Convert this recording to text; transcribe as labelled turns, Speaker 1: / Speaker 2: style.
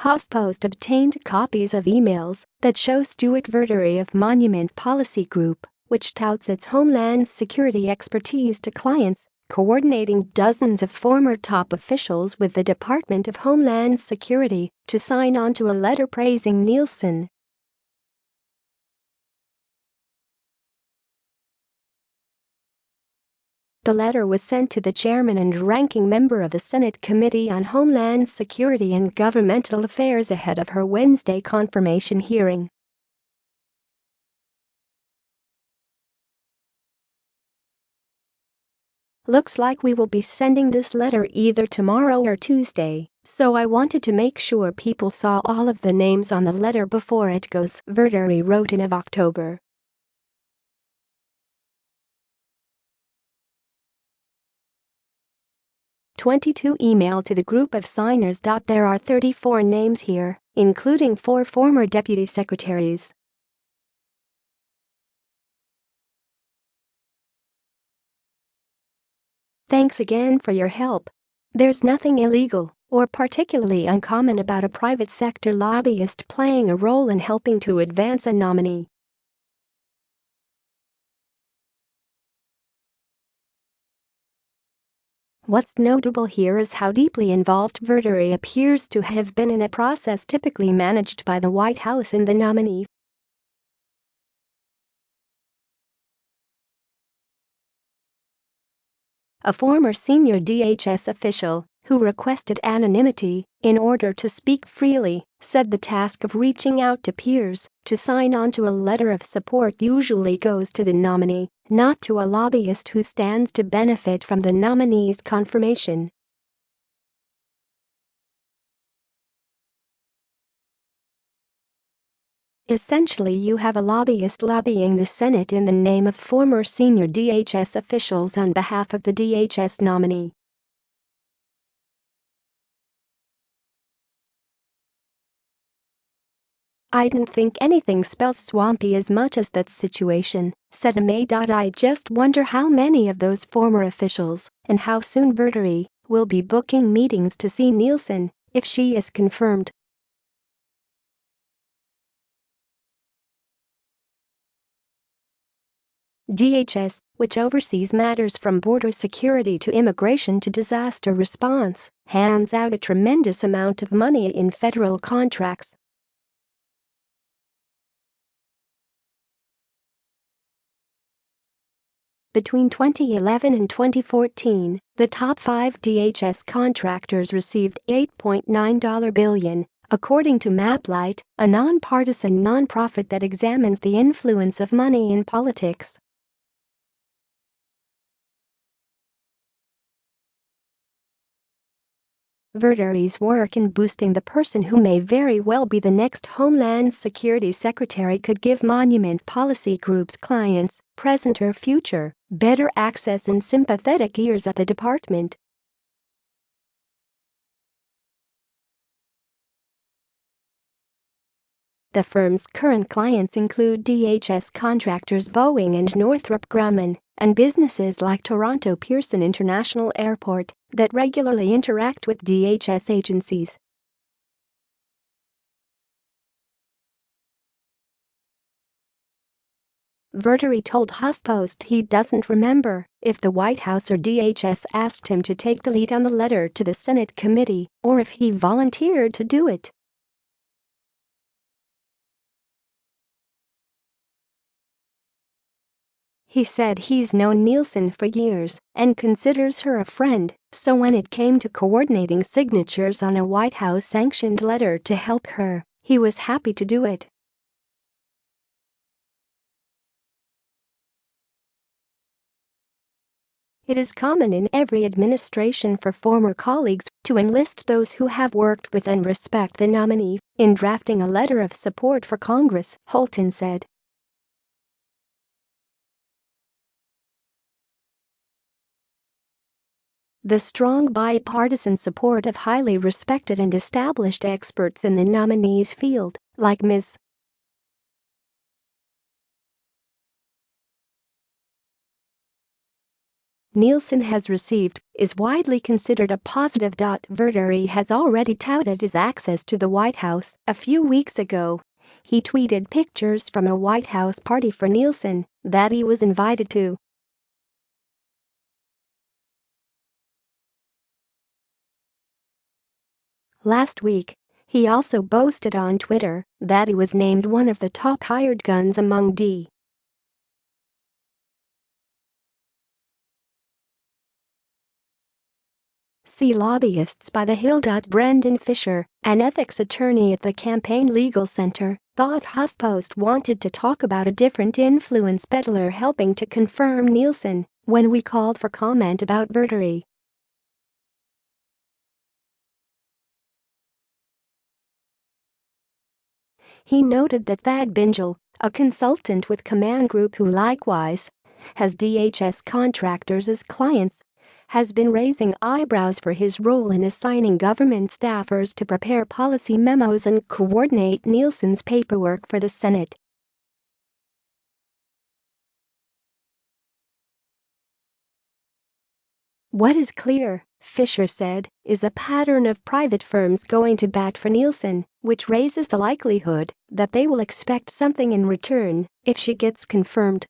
Speaker 1: HuffPost obtained copies of emails that show Stuart Verdery of Monument Policy Group, which touts its Homeland Security expertise to clients, coordinating dozens of former top officials with the Department of Homeland Security to sign on to a letter praising Nielsen. The letter was sent to the chairman and ranking member of the Senate Committee on Homeland Security and Governmental Affairs ahead of her Wednesday confirmation hearing. "Looks like we will be sending this letter either tomorrow or Tuesday, so I wanted to make sure people saw all of the names on the letter before it goes," Verdery wrote in October. "22 email to the group of signers. There are 34 names here, including 4 former deputy secretaries. Thanks again for your help. There's nothing illegal or particularly uncommon about a private sector lobbyist playing a role in helping to advance a nominee. What's notable here is how deeply involved Verdery appears to have been in a process typically managed by the White House in the nominee. A former senior DHS official, who requested anonymity in order to speak freely, said the task of reaching out to peers to sign on to a letter of support usually goes to the nominee, not to a lobbyist who stands to benefit from the nominee's confirmation. Essentially, you have a lobbyist lobbying the Senate in the name of former senior DHS officials on behalf of the DHS nominee. "I didn't think anything spelled swampy as much as that situation," said May. "I just wonder how many of those former officials and how soon Verdery will be booking meetings to see Nielsen if she is confirmed." DHS, which oversees matters from border security to immigration to disaster response, hands out a tremendous amount of money in federal contracts. Between 2011 and 2014, the top 5 DHS contractors received $8.9 billion, according to MapLight, a nonpartisan nonprofit that examines the influence of money in politics. Verdery's work in boosting the person who may very well be the next Homeland Security Secretary could give Monument Policy Group's clients, present or future, better access and sympathetic ears at the department. The firm's current clients include DHS contractors Boeing and Northrop Grumman, and businesses like Toronto Pearson International Airport that regularly interact with DHS agencies. Verdery told HuffPost he doesn't remember if the White House or DHS asked him to take the lead on the letter to the Senate committee or if he volunteered to do it. He said he's known Nielsen for years and considers her a friend, so when it came to coordinating signatures on a White House-sanctioned letter to help her, he was happy to do it. It is common in every administration for former colleagues to enlist those who have worked with and respect the nominee in drafting a letter of support for Congress, Holton said. The strong bipartisan support of highly respected and established experts in the nominee's field, like Ms. Nielsen has received is widely considered a positive. Verdery has already touted his access to the White House. A few weeks ago, he tweeted pictures from a White House party for Nielsen that he was invited to. Last week, he also boasted on Twitter that he was named one of the top hired guns among D. C lobbyists by the Hill. Brendan Fisher, an ethics attorney at the Campaign Legal Center, thought HuffPost wanted to talk about a different influence peddler helping to confirm Nielsen when we called for comment about Verdery. He noted that Thad Bingel, a consultant with Command Group who likewise has DHS contractors as clients, has been raising eyebrows for his role in assigning government staffers to prepare policy memos and coordinate Nielsen's paperwork for the Senate. What is clear, Fisher said, is a pattern of private firms going to bat for Nielsen, which raises the likelihood that they will expect something in return if she gets confirmed.